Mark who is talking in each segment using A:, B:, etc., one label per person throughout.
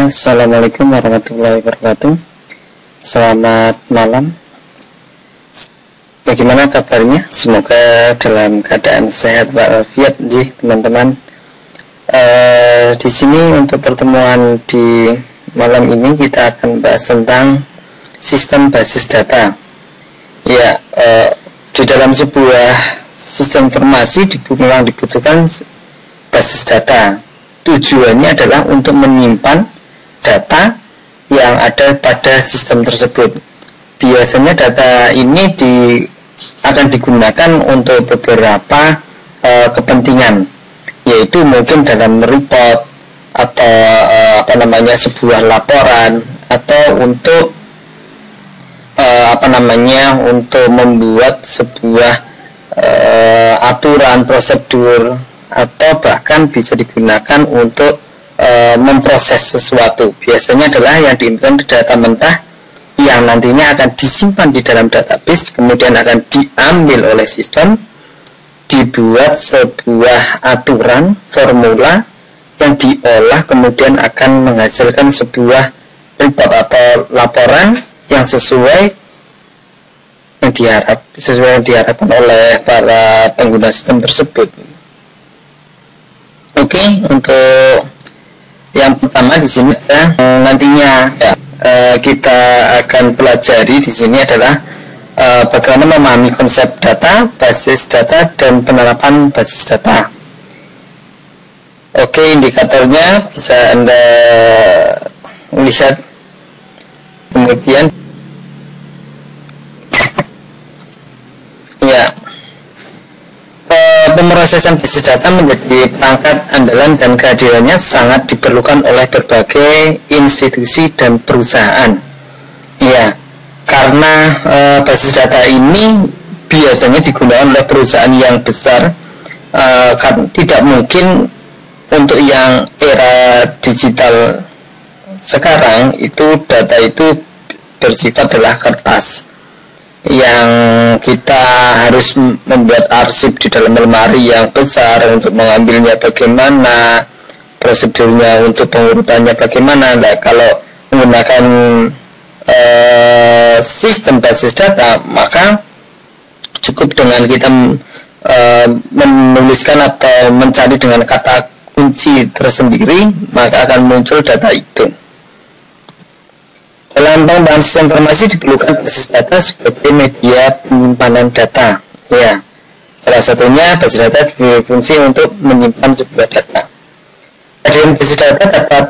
A: Assalamualaikum warahmatullahi wabarakatuh. Selamat malam. Bagaimana kabarnya? Semoga dalam keadaan sehat walafiat, teman-teman. Di sini untuk pertemuan di malam ini kita akan bahas tentang sistem basis data. Ya, di dalam sebuah sistem informasi memang dibutuhkan basis data. Tujuannya adalah untuk menyimpan data yang ada pada sistem tersebut. Biasanya data ini akan digunakan untuk beberapa kepentingan, yaitu mungkin dalam report atau sebuah laporan, atau untuk untuk membuat sebuah aturan prosedur, atau bahkan bisa digunakan untuk memproses sesuatu. Biasanya adalah yang diinput data mentah yang nantinya akan disimpan di dalam database, kemudian akan diambil oleh sistem, dibuat sebuah aturan, formula yang diolah, kemudian akan menghasilkan sebuah report atau laporan yang sesuai yang diharapkan oleh para pengguna sistem tersebut. Oke, untuk yang pertama di sini nantinya kita akan pelajari di sini adalah bagaimana memahami konsep data, basis data, dan penerapan basis data. Oke, indikatornya bisa Anda lihat. Kemudian pemrosesan basis data menjadi perangkat andalan dan kehadirannya sangat diperlukan oleh berbagai institusi dan perusahaan. Ya, karena basis data ini biasanya digunakan oleh perusahaan yang besar, kan tidak mungkin untuk yang era digital sekarang itu data itu bersifat adalah kertas yang kita harus membuat arsip di dalam lemari yang besar untuk mengambilnya bagaimana, prosedurnya untuk pengurutannya bagaimana. Nah, kalau menggunakan sistem basis data, maka cukup dengan kita menuliskan atau mencari dengan kata kunci tersendiri, maka akan muncul data itu. Dalam pengembangan sistem informasi diperlukan basis data sebagai media penyimpanan data. Ya, salah satunya basis data berfungsi untuk menyimpan sebuah data. Kehadiran basis data dapat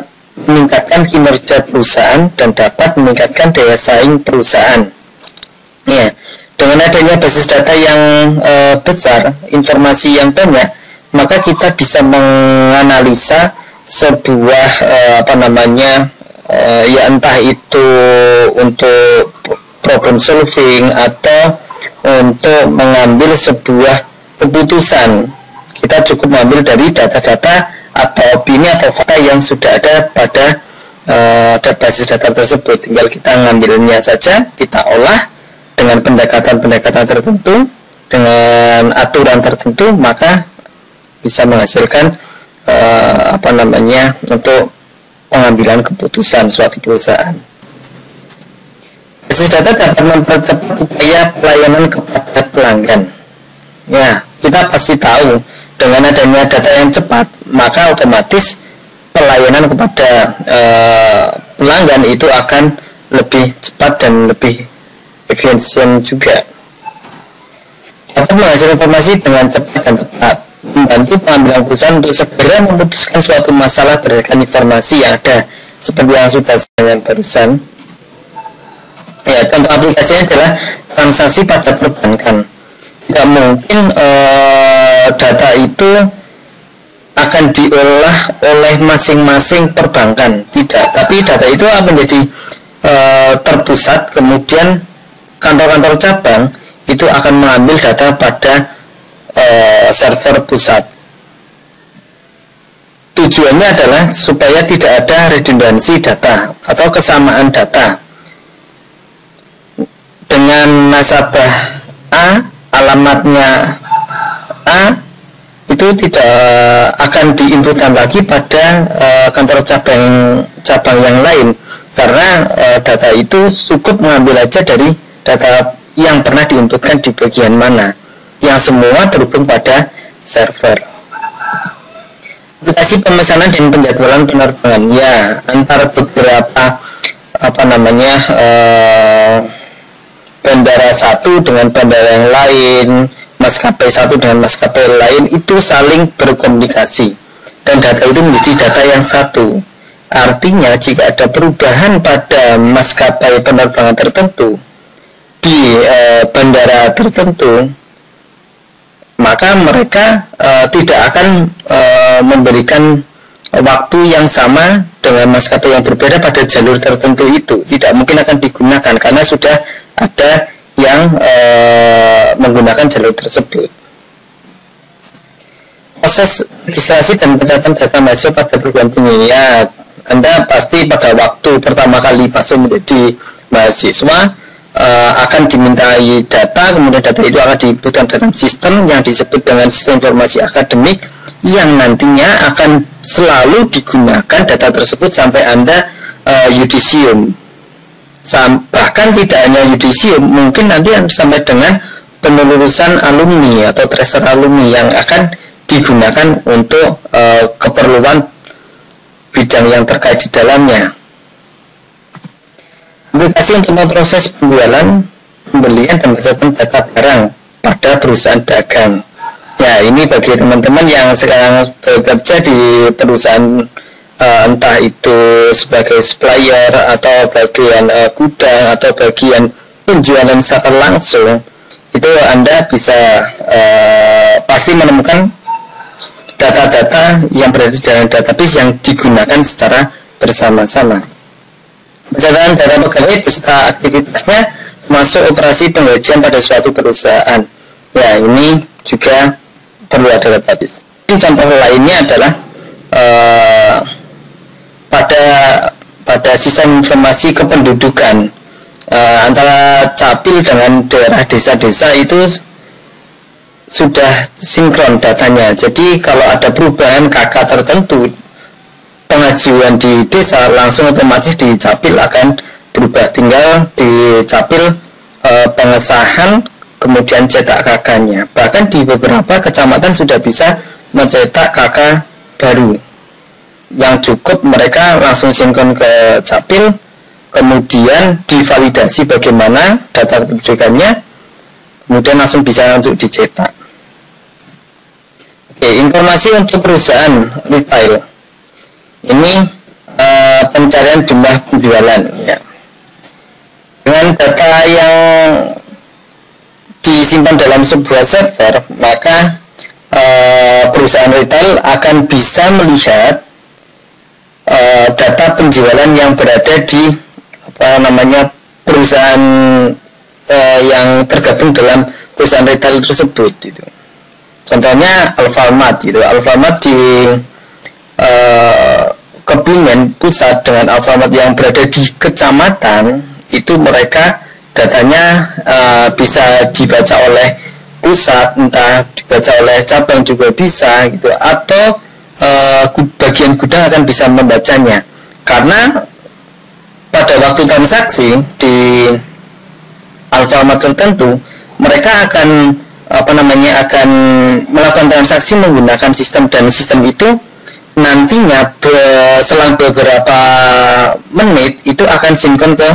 A: meningkatkan kinerja perusahaan dan dapat meningkatkan daya saing perusahaan. Ya, dengan adanya basis data yang besar, informasi yang banyak, maka kita bisa menganalisa sebuah ya entah itu untuk problem solving atau untuk mengambil sebuah keputusan. Kita cukup mengambil dari data-data atau opini atau fakta yang sudah ada pada basis data tersebut. Tinggal kita mengambilnya saja, kita olah dengan pendekatan-pendekatan tertentu, dengan aturan tertentu, maka bisa menghasilkan untuk pengambilan keputusan suatu perusahaan. Basis data dapat mempercepat upaya pelayanan kepada pelanggan. Ya, kita pasti tahu dengan adanya data yang cepat, maka otomatis pelayanan kepada pelanggan itu akan lebih cepat dan lebih efisien juga. Dapat menghasilkan informasi dengan cepat dan tepat, membantu pengambilan keputusan untuk segera memutuskan suatu masalah berdasarkan informasi yang ada, seperti yang sudah saya sampaikan barusan. Ya, contoh aplikasinya adalah transaksi pada perbankan. Tidak mungkin data itu akan diolah oleh masing-masing perbankan, tidak. Tapi data itu akan menjadi terpusat, kemudian kantor-kantor cabang itu akan mengambil data pada server pusat. Tujuannya adalah supaya tidak ada redundansi data atau kesamaan data. Dengan nasabah A, alamatnya A, itu itu tidak akan diinputkan lagi pada kantor cabang yang lain, karena data itu cukup mengambil aja dari data yang pernah diinputkan di bagian mana, yang semua terhubung pada server. Aplikasi pemesanan dan penjadwalan penerbangan, ya, antara beberapa bandara satu dengan bandara yang lain, maskapai satu dengan maskapai lain itu saling berkomunikasi, dan data itu menjadi data yang satu. Artinya jika ada perubahan pada maskapai penerbangan tertentu di bandara tertentu, maka mereka tidak akan memberikan waktu yang sama dengan maskapai yang berbeda pada jalur tertentu itu. Tidak mungkin akan digunakan karena sudah ada yang menggunakan jalur tersebut. Proses registrasi dan pencatatan data mahasiswa pada perguruan tinggi, ya, Anda pasti pada waktu pertama kali masuk menjadi mahasiswa akan dimintai data, kemudian data itu akan diinputkan dalam sistem yang disebut dengan sistem informasi akademik, yang nantinya akan selalu digunakan data tersebut sampai Anda yudisium. Bahkan tidak hanya yudisium, mungkin nanti sampai dengan penelurusan alumni atau tracer alumni yang akan digunakan untuk keperluan bidang yang terkait di dalamnya. Aplikasi untuk memproses penjualan, pembelian, dan pencatatan data barang pada perusahaan dagang. Ya, ini bagi teman-teman yang sekarang bekerja di perusahaan, entah itu sebagai supplier atau bagian gudang atau bagian penjualan secara langsung, itu Anda bisa pasti menemukan data-data yang berada di dalam database yang digunakan secara bersama-sama. Pencatatan data pegawai beserta aktivitasnya masuk operasi penggajian pada suatu perusahaan. Ya, ini juga perlu ada database. Contoh lainnya adalah pada sistem informasi kependudukan antara Capil dengan daerah desa-desa itu sudah sinkron datanya. Jadi kalau ada perubahan KK tertentu, pengajuan di desa langsung otomatis di Capil akan berubah, tinggal di Capil pengesahan kemudian cetak KK-nya. Bahkan di beberapa kecamatan sudah bisa mencetak KK baru, yang cukup mereka langsung sinkron ke Capil, kemudian divalidasi bagaimana data kependudukannya, kemudian langsung bisa untuk dicetak. Oke, informasi untuk perusahaan retail. Ini pencarian jumlah penjualan, ya. Dengan data yang disimpan dalam sebuah server, maka perusahaan retail akan bisa melihat data penjualan yang berada di perusahaan yang tergabung dalam perusahaan retail tersebut. Gitu. Contohnya Alfamart, gitu. Alfamart di Kebumen pusat dengan Alfamart yang berada di kecamatan, itu mereka datanya bisa dibaca oleh pusat, entah dibaca oleh cabang juga bisa, gitu, atau bagian gudang akan bisa membacanya, karena pada waktu transaksi di Alfamart tertentu mereka akan akan melakukan transaksi menggunakan sistem, dan sistem itu nantinya selang beberapa menit itu akan sinkron ke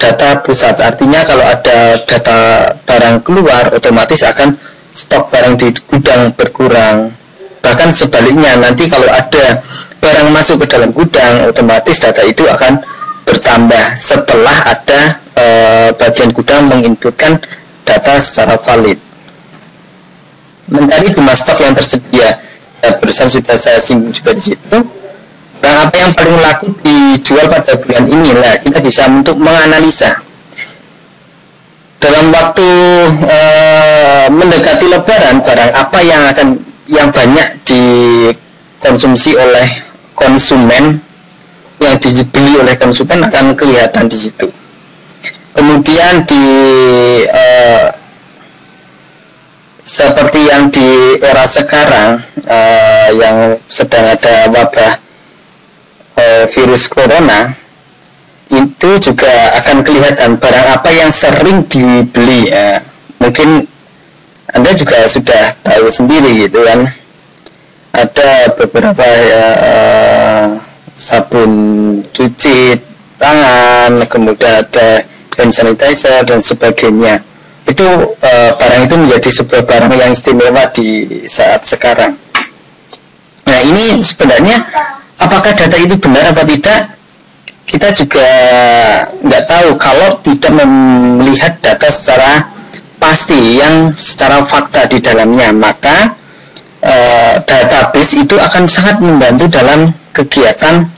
A: data pusat. Artinya kalau ada data barang keluar, otomatis akan stok barang di gudang berkurang. Bahkan sebaliknya, nanti kalau ada barang masuk ke dalam gudang, otomatis data itu akan bertambah setelah ada bagian gudang menginputkan data secara valid. Mencari jumlah stok yang tersedia, ya, barusan sudah saya singgung juga di situ. Barang apa yang paling laku dijual pada bulan ini, lah kita bisa untuk menganalisa dalam waktu mendekati Lebaran, barang apa yang banyak dikonsumsi oleh konsumen, yang dibeli oleh konsumen akan kelihatan di situ. Kemudian di seperti yang di era sekarang yang sedang ada wabah virus corona, itu juga akan kelihatan barang apa yang sering dibeli. Mungkin Anda juga sudah tahu sendiri gitu kan, ada beberapa sabun cuci tangan, kemudian ada hand sanitizer dan sebagainya. Itu barang itu menjadi sebuah barang yang istimewa di saat sekarang. Nah, ini sebenarnya apakah data itu benar apa tidak, kita juga nggak tahu kalau tidak melihat data secara pasti yang secara fakta di dalamnya. Maka database itu akan sangat membantu dalam kegiatan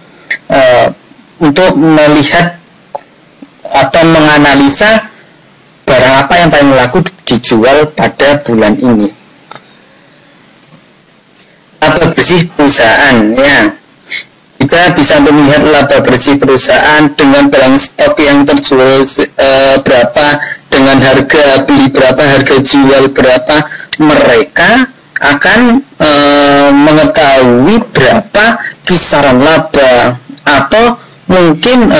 A: untuk melihat atau menganalisa barang apa yang paling laku dijual pada bulan ini. Laba bersih perusahaan, ya. Kita bisa untuk melihat laba bersih perusahaan dengan barang stok yang terjual berapa, dengan harga beli berapa, harga jual berapa. Mereka akan mengetahui berapa kisaran laba, atau mungkin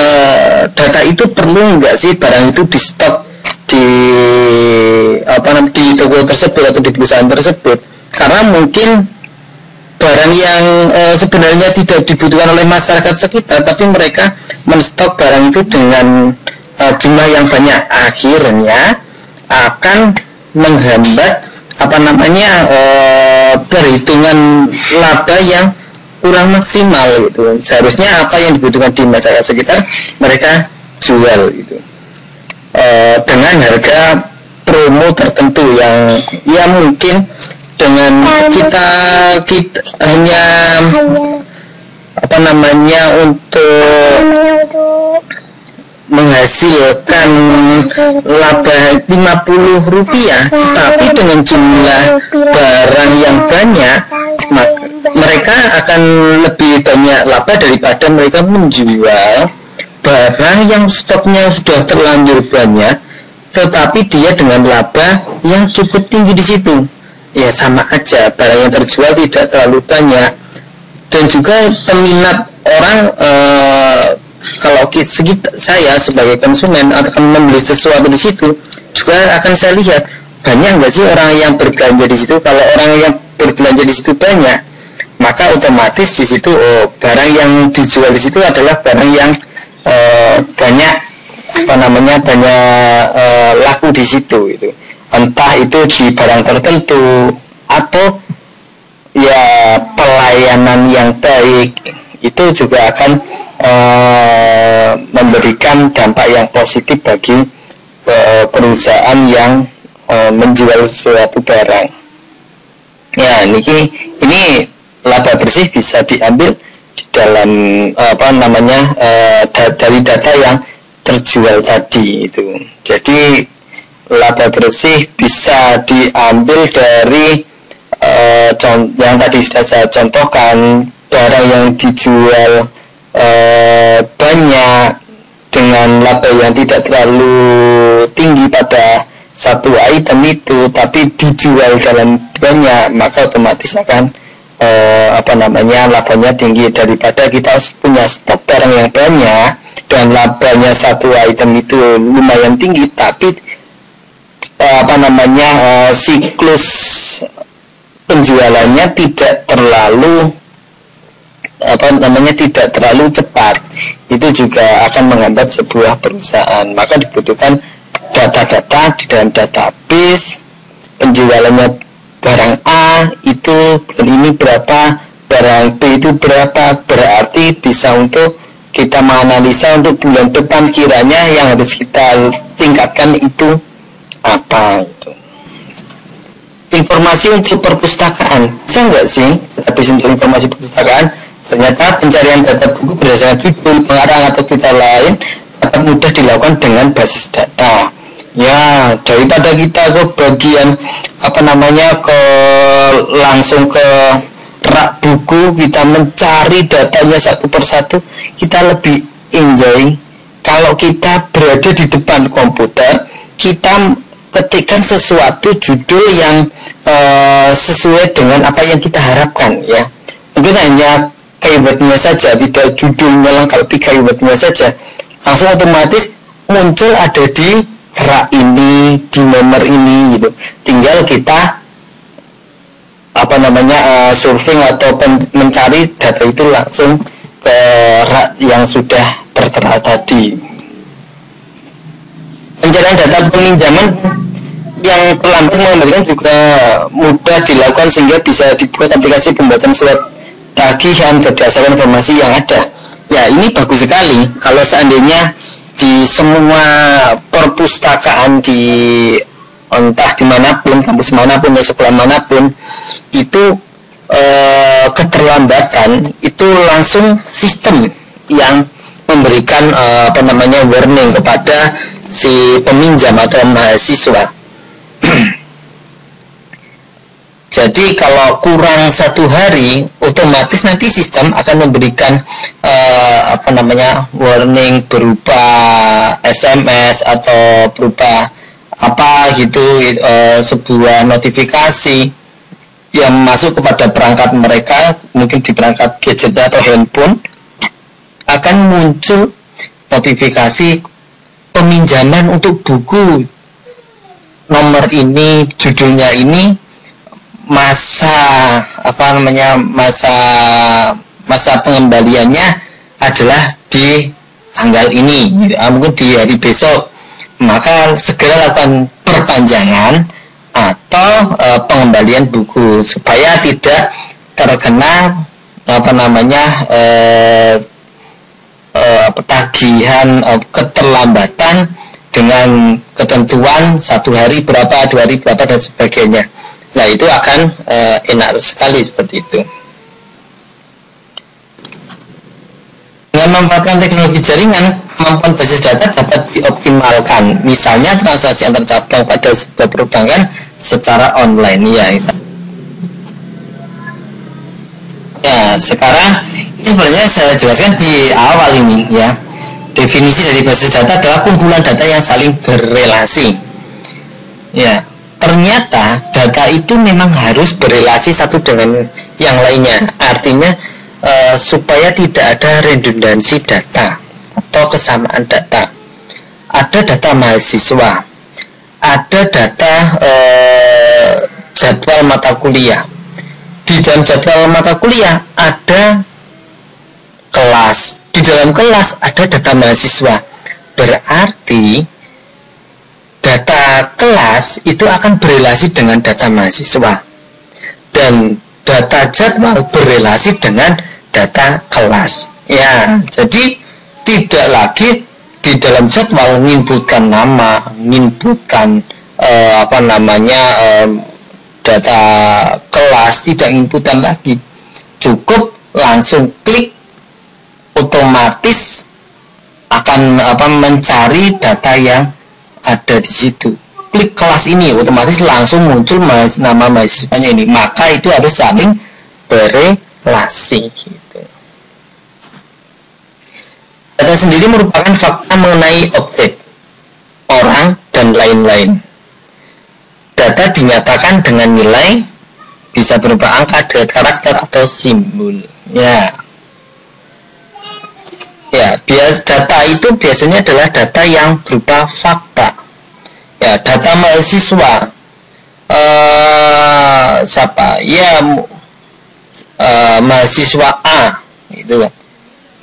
A: data itu perlu enggak sih barang itu di stok di toko tersebut atau di perusahaan tersebut, karena mungkin barang yang sebenarnya tidak dibutuhkan oleh masyarakat sekitar, tapi mereka menstok barang itu dengan jumlah yang banyak, akhirnya akan menghambat perhitungan laba yang kurang maksimal gitu. Seharusnya apa yang dibutuhkan di masyarakat sekitar mereka jual gitu, dengan harga promo tertentu yang ya mungkin dengan kita hanya untuk menghasilkan laba Rp50, tapi dengan jumlah barang yang banyak, mereka akan lebih banyak laba daripada mereka menjual barang yang stoknya sudah terlanjur banyak, tetapi dia dengan laba yang cukup tinggi di situ. Ya sama aja, barang yang terjual tidak terlalu banyak, dan juga peminat orang kalau saya sebagai konsumen akan membeli sesuatu di situ, juga akan saya lihat banyak nggak sih orang yang berbelanja di situ. Kalau orang yang berbelanja di situ banyak, maka otomatis di situ barang yang dijual di situ adalah barang yang banyak laku di situ itu. Entah itu di barang tertentu atau ya pelayanan yang baik, itu juga akan memberikan dampak yang positif bagi perusahaan yang menjual suatu barang. Ya, ini laba bersih bisa diambil di dalam dari data yang terjual tadi itu. Jadi laba bersih bisa diambil dari yang tadi sudah saya contohkan, barang yang dijual banyak dengan laba yang tidak terlalu tinggi pada satu item itu, tapi dijual dalam banyak, maka otomatis akan labanya tinggi daripada kita punya stok barang yang banyak dan labanya satu item itu lumayan tinggi, tapi siklus penjualannya tidak terlalu cepat. Itu juga akan menghambat sebuah perusahaan. Maka dibutuhkan data-data di dalam database penjualannya barang A itu bulan ini berapa, barang B itu berapa, berarti bisa untuk kita menganalisa untuk bulan depan kiranya yang harus kita tingkatkan itu apa itu. Informasi untuk perpustakaan, bisa nggak sih database untuk informasi perpustakaan? Ternyata pencarian data buku berdasarkan judul, pengarang atau kita lain dapat mudah dilakukan dengan basis data. Ya, daripada kita ke bagian langsung ke rak buku, kita mencari datanya satu persatu, kita lebih enjoy kalau kita berada di depan komputer, kita ketikkan sesuatu judul yang sesuai dengan apa yang kita harapkan ya. Mungkin hanya keywordnya saja, tidak judulnya lengkap, tapi keywordnya saja, langsung otomatis muncul ada di rak ini, di nomor ini gitu. Tinggal kita surfing atau mencari data itu langsung ke rak yang sudah tertera tadi. Pencarian data peminjaman yang terlambat mengembalikan juga mudah dilakukan sehingga bisa dibuat aplikasi pembuatan surat tagihan berdasarkan informasi yang ada. Ya, ini bagus sekali kalau seandainya di semua perpustakaan di entah dimanapun, kampus manapun atau sekolah manapun itu keterlambatan itu langsung sistem yang memberikan warning kepada si peminjam atau mahasiswa. Jadi kalau kurang 1 hari, otomatis nanti sistem akan memberikan warning berupa SMS atau berupa sebuah notifikasi yang masuk kepada perangkat mereka, mungkin di perangkat gadget atau handphone, akan muncul notifikasi peminjaman untuk buku nomor ini, judulnya ini, masa pengembaliannya adalah di tanggal ini, mungkin di hari besok, maka segera lakukan perpanjangan atau pengembalian buku supaya tidak terkena tagihan keterlambatan dengan ketentuan 1 hari berapa, 2 hari berapa dan sebagainya. Nah, itu akan enak sekali seperti itu. Dengan memanfaatkan teknologi jaringan, kemampuan basis data dapat dioptimalkan. Misalnya transaksi antar cabang pada sebuah perbankan secara online. Ya, sekarang ini sebenarnya saya jelaskan di awal ini ya. Definisi dari basis data adalah kumpulan data yang saling berrelasi. Ya. Ternyata data itu memang harus berelasi satu dengan yang lainnya. Artinya supaya tidak ada redundansi data atau kesamaan data. Ada data mahasiswa, ada data jadwal mata kuliah. Di dalam jadwal mata kuliah ada kelas. Di dalam kelas ada data mahasiswa. Berarti data kelas itu akan berelasi dengan data mahasiswa dan data jadwal berelasi dengan data kelas. Ya, jadi tidak lagi di dalam jadwal menginputkan nama, menginputkan data kelas, tidak inputan lagi. Cukup langsung klik, otomatis akan mencari data yang ada di situ. Klik kelas ini, otomatis langsung muncul nama mahasiswanya ini. Maka itu harus saling berelasi gitu. Data sendiri merupakan fakta mengenai objek, orang, dan lain-lain. Data dinyatakan dengan nilai, bisa berupa angka, karakter, atau simbol. Data itu biasanya adalah data yang berupa fakta. Ya, data mahasiswa mahasiswa A itu,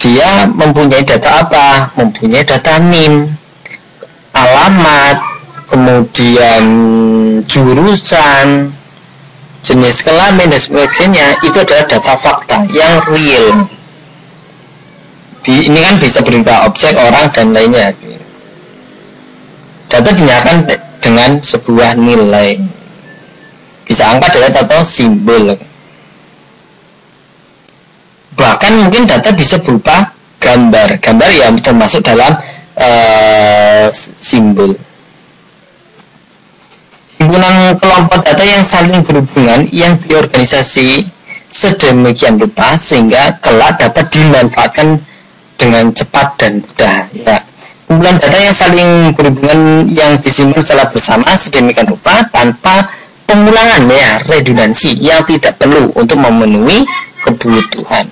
A: dia mempunyai data apa? Mempunyai data NIM, alamat, kemudian jurusan, jenis kelamin dan sebagainya. Itu adalah data fakta yang real. Ini kan bisa berupa objek, orang, dan lainnya. Data dinyatakan dengan sebuah nilai, bisa angka, data, atau simbol. Bahkan mungkin data bisa berupa gambar yang termasuk dalam simbol. Himpunan kelompok data yang saling berhubungan yang diorganisasi sedemikian rupa sehingga kelak dapat dimanfaatkan dengan cepat dan mudah. Ya, Kumpulan data yang saling berhubungan yang disimpan secara bersama sedemikian rupa tanpa pengulangan, ya, redundansi yang tidak perlu untuk memenuhi kebutuhan.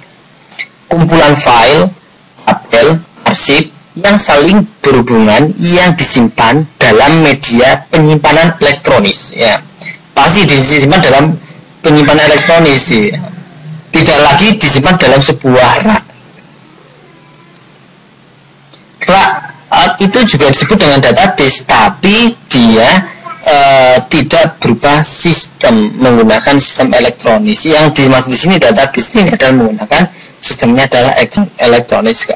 A: Kumpulan file, tabel, arsip yang saling berhubungan yang disimpan dalam media penyimpanan elektronis, ya, pasti disimpan dalam penyimpanan elektronis, ya. Tidak lagi disimpan dalam sebuah rak. Rak itu juga disebut dengan database, tapi dia tidak berupa sistem, menggunakan sistem elektronis. Yang dimaksud di sini database ini adalah menggunakan sistemnya adalah elektronis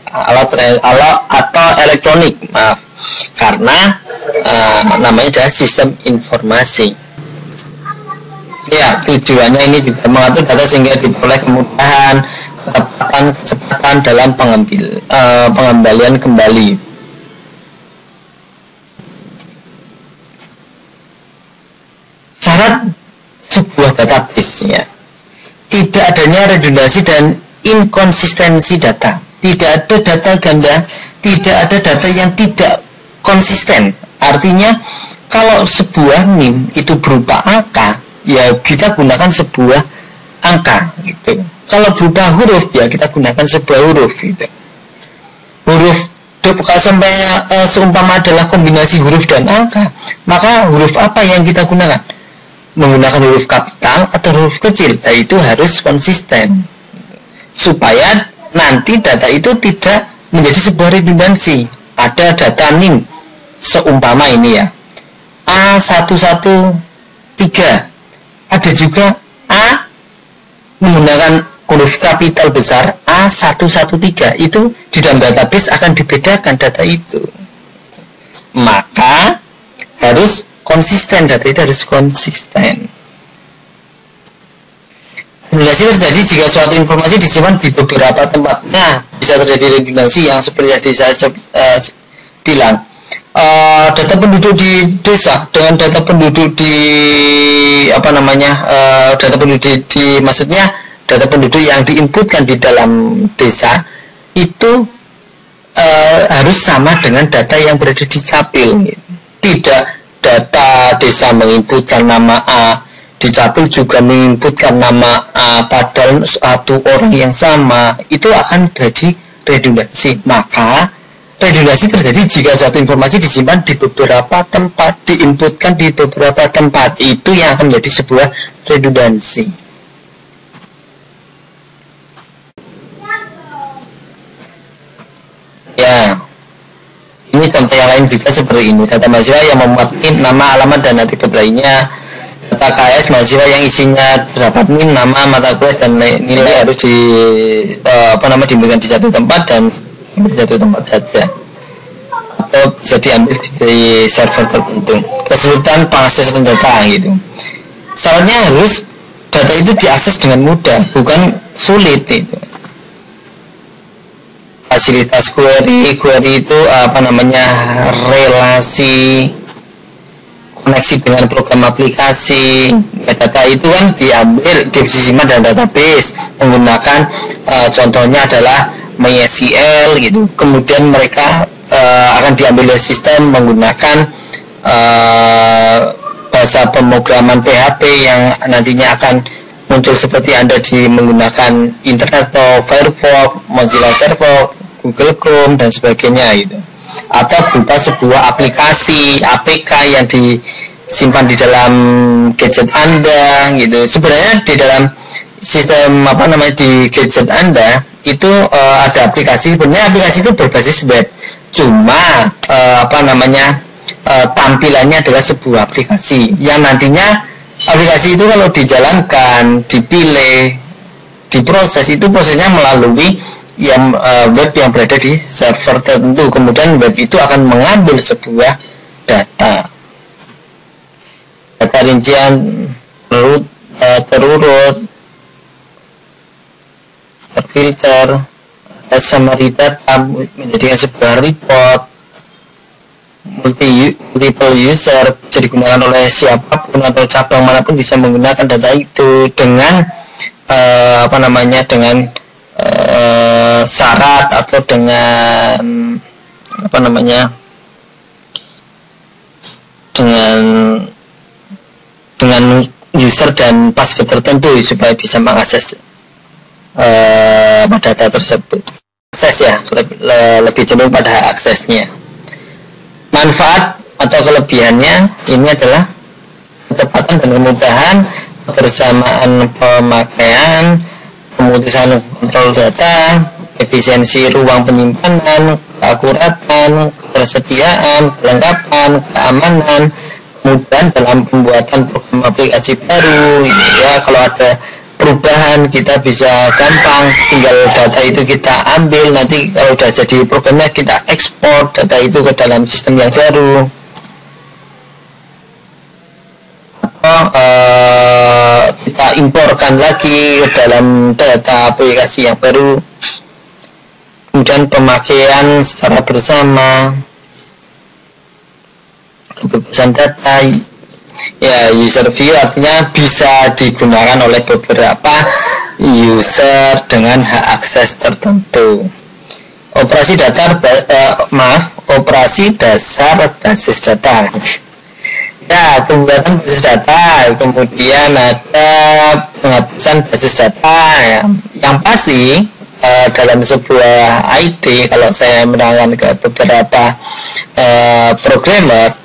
A: atau elektronik, maaf, karena namanya adalah sistem informasi. Ya, tujuannya ini juga mengatur data sehingga diperoleh kemudahan, kecepatan dalam pengembalian kembali. Syarat sebuah database, ya, tidak adanya redundansi dan inkonsistensi data. Tidak ada data ganda, tidak ada data yang tidak konsisten. Artinya kalau sebuah NIM itu berupa angka, ya kita gunakan sebuah angka gitu. Kalau berupa huruf, ya kita gunakan sebuah huruf gitu. Huruf kalau sampai seumpama adalah kombinasi huruf dan angka, maka huruf apa yang kita gunakan? Menggunakan huruf kapital atau huruf kecil, nah, itu harus konsisten supaya nanti data itu tidak menjadi sebuah redundansi. Ada data NIM seumpama ini, ya, A113, ada juga A menggunakan huruf kapital besar A113, itu di dalam database akan dibedakan data itu. Maka harus konsisten, data itu harus konsisten. Redundansi terjadi jika suatu informasi disimpan di beberapa tempat. Nah, bisa terjadi redundansi yang seperti yang saya bilang. Data penduduk di desa dengan data penduduk di data penduduk maksudnya data penduduk yang diinputkan di dalam desa itu harus sama dengan data yang berada di capil. Tidak data desa menginputkan nama A, di capil juga menginputkan nama A, padahal satu orang yang sama, itu akan terjadi redundansi. Maka redundansi terjadi jika suatu informasi disimpan di beberapa tempat, diinputkan di beberapa tempat. Itu yang akan menjadi sebuah redundansi. Ya, ini contoh yang lain juga seperti ini. Data mahasiswa yang memuat NIM, nama, alamat, dan atribut lainnya. Data KS mahasiswa yang isinya terdapat NIM, nama, mata kuliah, dan nilai harus diberikan di satu tempat dan di satu tempat saja, atau bisa diambil dari server tertentu. Kesulitan pengaksesan data gitu. Syaratnya harus data itu diakses dengan mudah, bukan sulit itu. Fasilitas query itu relasi koneksi dengan program aplikasi. Data itu kan diambil, disimpan dalam database menggunakan contohnya adalah MySQL gitu. Kemudian mereka akan diambil dari sistem menggunakan bahasa pemrograman PHP yang nantinya akan muncul seperti Anda menggunakan internet atau Firefox, Mozilla Firefox, Google Chrome, dan sebagainya gitu. Atau berupa sebuah aplikasi APK yang disimpan di dalam gadget Anda gitu. Sebenarnya di dalam sistem di gadget Anda itu ada aplikasi. Sebenarnya aplikasi itu berbasis web, cuma tampilannya adalah sebuah aplikasi yang nantinya aplikasi itu kalau dijalankan, dipilih, diproses, itu prosesnya melalui web yang berada di server tertentu. Kemudian web itu akan mengambil sebuah data rincian terurut, terfilter, summary data menjadikan sebuah report. Multiple user bisa digunakan oleh siapapun atau cabang manapun bisa menggunakan data itu dengan dengan syarat atau dengan apa namanya, dengan user dan password tertentu supaya bisa mengakses data tersebut. Akses ya, lebih cenderung pada aksesnya. Manfaat atau kelebihannya ini adalah kecepatan dan kemudahan, kebersamaan pemakaian, pemutusan kontrol data, efisiensi ruang penyimpanan, keakuratan, ketersediaan, kelengkapan, keamanan, kemudahan dalam pembuatan program aplikasi baru. Ya, kalau ada perubahan kita bisa gampang, tinggal data itu kita ambil, nanti kalau udah jadi programnya kita ekspor data itu ke dalam sistem yang baru, atau kita imporkan lagi ke dalam data aplikasi yang baru. Kemudian pemakaian secara bersama, kebebasan data. Ya, user view artinya bisa digunakan oleh beberapa user dengan hak akses tertentu. Operasi dasar basis data. Ya, pembuatan basis data, kemudian ada penghapusan basis data. Yang pasti dalam sebuah IT, kalau saya menanyakan ke beberapa programmer,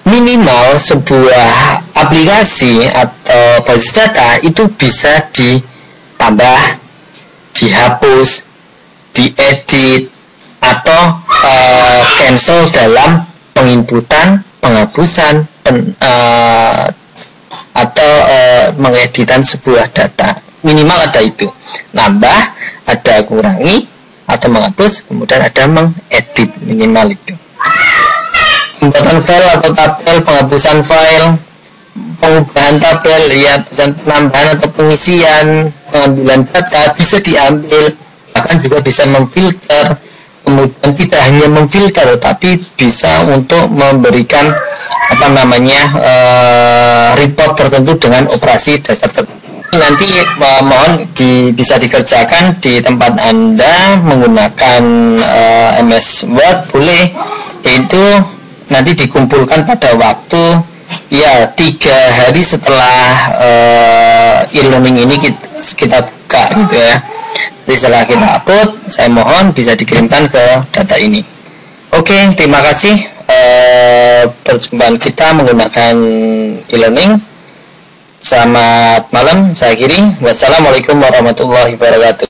A: minimal sebuah aplikasi atau basis data itu bisa ditambah, dihapus, diedit, atau cancel dalam penginputan, penghapusan, atau mengeditan sebuah data. Minimal ada itu, nambah, ada kurangi, atau menghapus, kemudian ada mengedit, minimal itu. Pembuatan file atau tabel, penghapusan file, pengubahan tabel, ya, dan penambahan atau pengisian, pengambilan data bisa diambil, bahkan juga bisa memfilter. Kemudian tidak hanya memfilter, tapi bisa untuk memberikan apa namanya report tertentu dengan operasi dasar tertentu. Nanti mohon bisa dikerjakan di tempat Anda menggunakan MS Word, boleh, yaitu nanti dikumpulkan pada waktu ya 3 hari setelah e-learning ini kita buka gitu ya. Jadi setelah kita upload, saya mohon bisa dikirimkan ke data ini. Oke, terima kasih perjumpaan kita menggunakan e-learning. Selamat malam, saya akhiri. Wassalamualaikum warahmatullahi wabarakatuh.